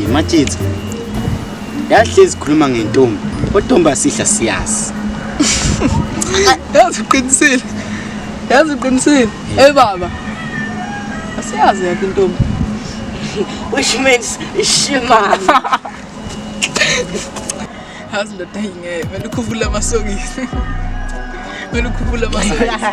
Matshitsi. Yahlezi khuluma ngentombi. Kodwa asihla siyazi. Yazi uqinisile. Baba. Asiyazi yakho intombi. Which means shima. Yazi ndoda ingeke, vele ukuvula amasokisi. Vele ukuvula amasokisi.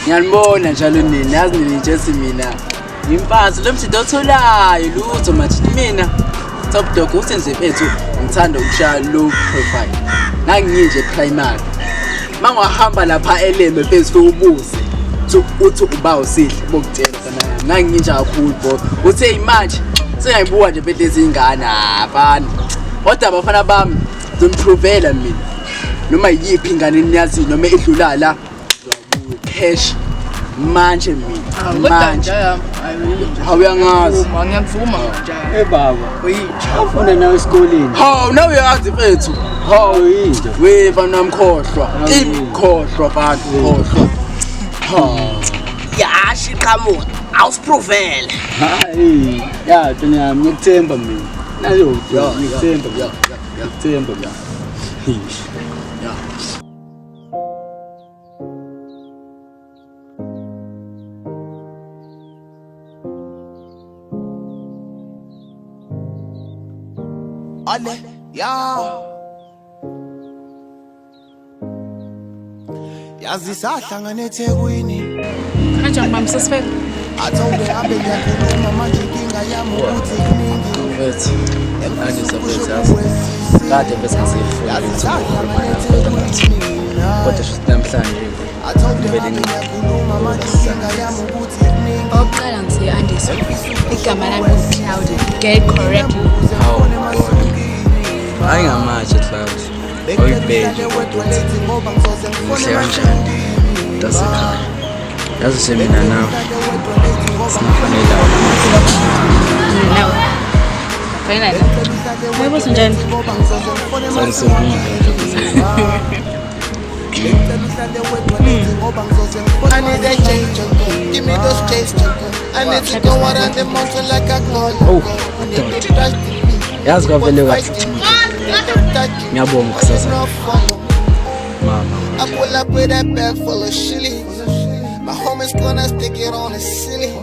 Ngiyalibona njalo nini, yazi nilitshesi mina. Ngimfazi lo msitho otholayo lutho mathi mina. Top dog usenze phethu ngithanda ukushaya low profile. Nanginje primary. Mangwahamba lapha eLembe phezulu ubuze. Uthi uba usihle bokutshela kana nanginje kakhulu bo. Uthe imanje sengayibuka nje bethe izingane abani. Kodwa abafana bami ngizomtrovela mina. Noma yiphi ingane niyazi noma edlula la cash manje mina manje awuyangazi Ngiyavuma njalo. Baba. Ufuna nawe esikoleni. Hawu nawe uyazi mfethu. Hawu yinto. Weva namkhohlwa. Imkhohlwa bantu khohlwa. Yashi qhamuka. Awusiprovele. Hayi. Ya tona yami ngikuthemba mina. Nayo ngikuthemba. Ngikuthemba la. Hish. Ale, yazi sahlangane eThekwini. Kanjani mama sesifela? Athonde hambe ngiyakhuluma manje inkinga yami ukuthi kuningi. Mfethu. Angisaphethe. Kade bese ngisifuna ukukhuluma nawe. Kodwa futhi namhlanje Vele ngiyakhuluma manje inkinga yami ukuthi kuningi. Oqala ngise-Andisa. Igama lami uCloud. Get it correctly. Hayi ngamatshe Cloud. Oyibheke kuhle kanjani tasekhaya. Yazi semina nawe sinafanele Nawe. Fanele. Uyabona njani? sangisebile. I need a change, give me those change. I need to go out on the mountain like a goal. Yazi kwavele kathi ngiyabonga kusasa mama. I pull up with that bag full of shillings. My homies gonna stick it on the ceiling.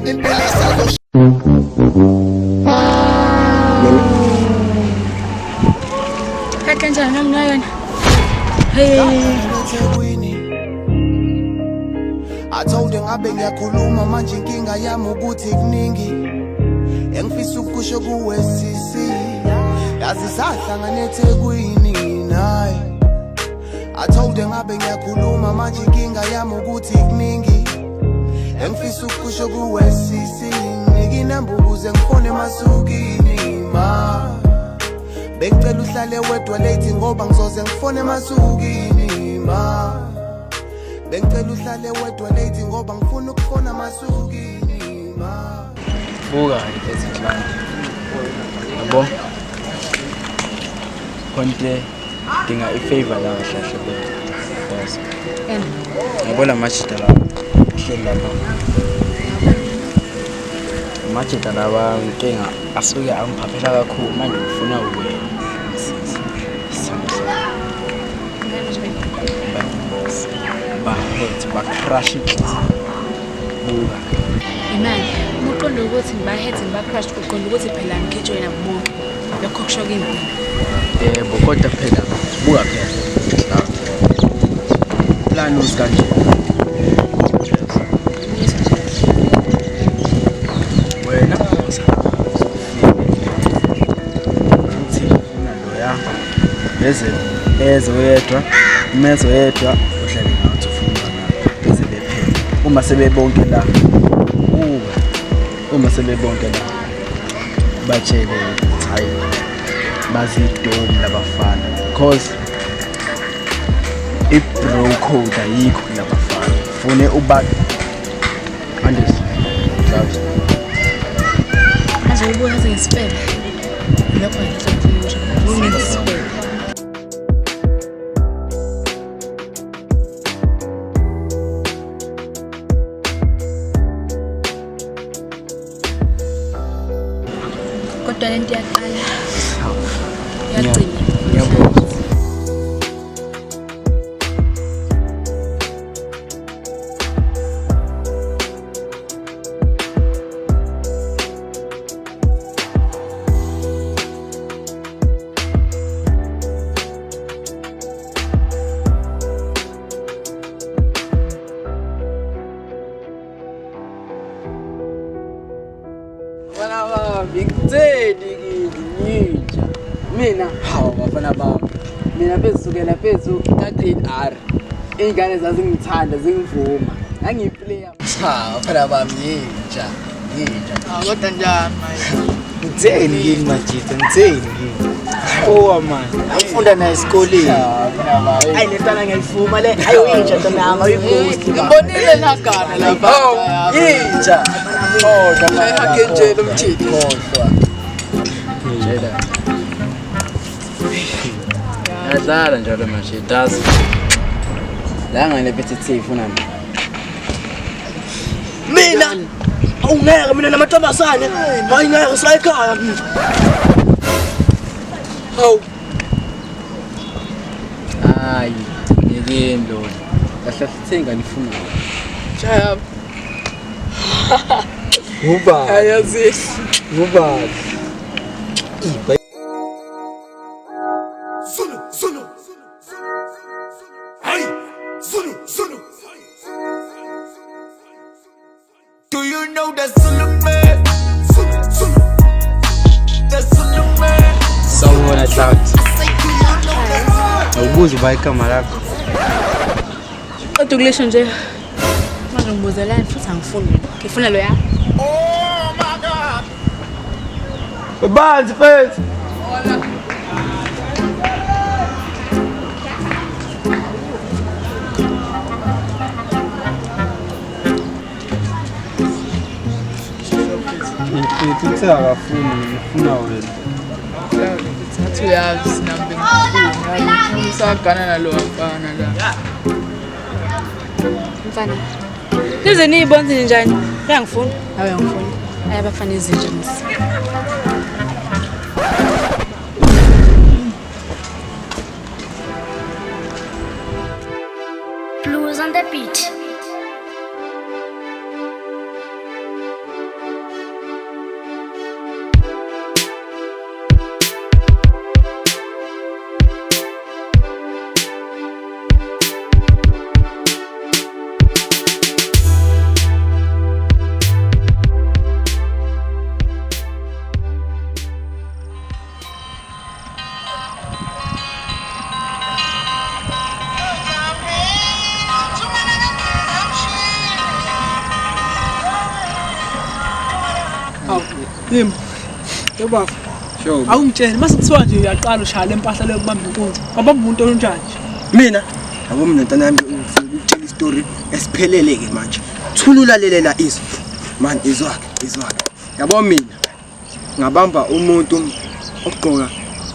And Billy said, Kanjani nami nayo? Hey. I told her ngabe ngiyakhuluma manje inkinga yami ukuthi kuningi. Engifisa ukusho kuwe sisi. Yazi sahlangane eThekwini naye. I told her ngabe ngiyakhuluma manje inkinga yami ukuthi kuningi. Engifisa ukusho kuwe sisi. Ngikinamba ukuze ngifone emasukini ma. Bengicela uhlale wedwa late ngoba ngizoze ngifone emasukini ma. Bengicela uhlale wedwa late ngoba ngifuna ukufona emasukini ma. Buka ngiphezulu la. Yabo. Konke dinga ifavor la kahle boss. Ngibona machita la. Hleli lapha. Machita laba inkinga asuke angiphaphela kakhulu manje ngifuna ukuya. Crush it. Buka. Imali. Uqonda ukuthi ngibahethe ngibacrush uqonda ukuthi phela ngikhetshwe bonke. Lokho kusho kimi. Yebo kodwa phela buka phela. La. Plan usikanje. Wena uthi ufuna loya. Beze wedwa. Mezo yedwa uhlale ngathi ufuna nawe. Beze bephela. Uma sebebonke la. Uma sebebonke la. Batshele hayi bazidoni labafana because i-bro code ayikho labafana fune uba andis Azobuya ngesifebe. Lokho ngizokufuna nje. Ngingisibele. Kodwa lento iyaqala. Yagcina. Ngiyabonga. Mina hawu bafana bami mina bezisukela phezulu ka-grade R iy'ngane zazingithanda zingivuma ngangiyiplayer bafana bami yintsha Kodwa njani manje? Ngitheni kini majita, ngitheni kini. Owa manje, angifunda naye esikoleni. Ayi lentana ngiyayivuma le. Ayo inja ntanami ayighost. Ngimbonile nagana lapha. yintsha Shayihake nje lo mthithi. yadlala njalo manje itazi la ngane-repetitive unami Mina awungeke mina namantombazane. Mayingeke sayikhaya mina. Hawu. hayi yekeni lona kahle sithenga nifunayo Shaya. Ubaba, Ayazi. ubaba. Zulu, Zulu. Hey, Zulu, Zulu. Do you know that Zulu man? Zulu, Zulu. That Zulu man. Sawubona Cloud. Awubuzi bayikama lakho. Kodwa kulesho nje. Manje ngibuzelani futhi angifuni. Ngifuna lo ya. Oh my God. Banzi mfethu. Ngifuna akafuni, ngifuna wena. Ngathi uyazi sinambe ngifuni. Usagana nalo mfana la. Mfana. Nize niyibonze njani? Uyangifuna? Hayi uyangifuna. Ayabafana izinja msi. Blues on the beat. Yimi. Yebo. Sure. Awungitshela mase kuthiwa nje uyaqala ushaya lempahla le kubamba inkunzi. Wabamba umuntu onjani? Mina yabo mina ntanami ukutshela istory esiphelele ke manje. Thulula lelela izwi. Man izwake. Yabo mina ngabamba umuntu ogqoka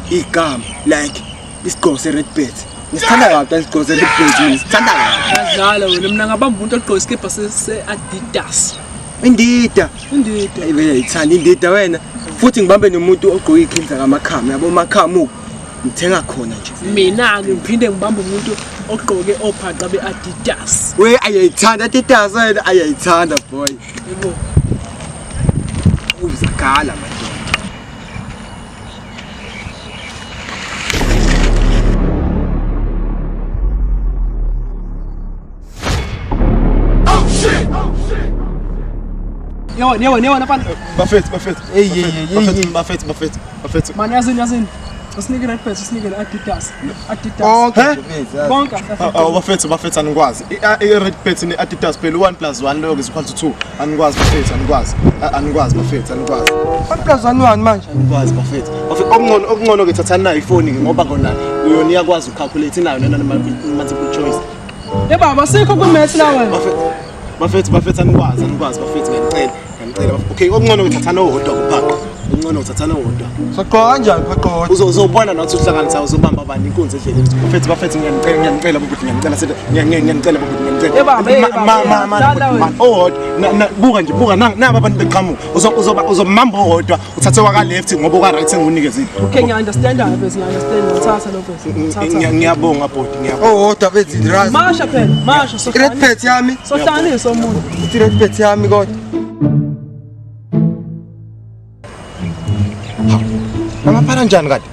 igama like isigqoko se-red bed. Ngisithanda kabi isigqoko se-red bed mina sithanda kabi. Yadlala wena mina ngabamba umuntu ogqoka iskipa se-Adidas. Indida. Indida. Ithanda indida wena. Futhi ngibambe nomuntu ogqoka ikhinza kamakhama. Yabo makhama ngithenga khona nje. Mina ke ngiphinde ngibamba umuntu ogqoke ophaqa be-Adidas. We ayayithanda Adidas wena ayayithanda boy. Yebo. Uzakhala manje. Yewona mfana. Bafethu. Bafethu. Man yazini. Usinike red pass, usinike Adidas. Bonke. Bafethu aningwazi. I-red pet ne-Adidas phela 1+1 lokho is equal to 2. Aningwazi bafethu, aningwazi bafethu, aningwazi. 1+1 manje. Aningwazi bafethu. Okungcono ke thathani nayo ifoni ngoba khona uyona iyakwazi ucalculate nayo nana multiple choice. Baba sikho ku-maths la wena. Bafethu aningwazi bafethu ngiyacela. Okay, okungcono ke thathani owodwa kuphaka. Ungcono uthathana wodwa. Saqoqa kanjani phaqoqa? Uzobona nathi uhlanganisa uzobamba abani inkunzi endleleni. Bafethu ngiyanicela ukuthi ngiyanicela ukuthi buka naba abantu beqhamuka uzomamba owodwa uthathe waka left ngoba oka right engunikezile. Okay, ngiya-understand bese ngiya-understand ngithatha lokho. Ngiyabonga bhodi ngiyabonga. Owodwa bethi right. Masha phela, masha Red pet yami. sohlanganisa umuntu. Uthi red pet yami kodwa. Amaphara njani kanti?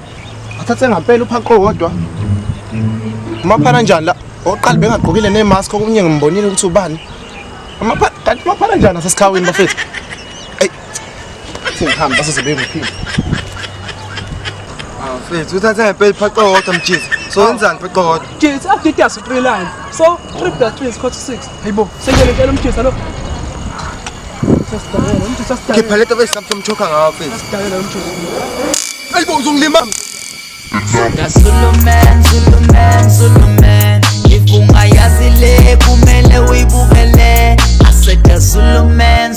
Athathe ngempela uphaqo wodwa. Amaphara njani la? Oqala bengagqokile nemask okunye ngimbonile ukuthi ubani. Amaphara njani asesikhaweni bafethu? Ey. Singihamba basezobe ngiphila. Mfethu uthathe ngempela phaqo wodwa mjizi. So wenzani phaqo wodwa? Mjisi update yaso 3 line. So 3 plus 3 is equal to 6. Hayibo, sengiyelekela umjisi lo. Sasidakela umjisi sasidakela. Khipha leto bese samchoka ngawo mfethu. Sasidakela umjisi. Ayibo uzongilima. Zulu man if ungayazi le kumele uyibukele I said Zulu man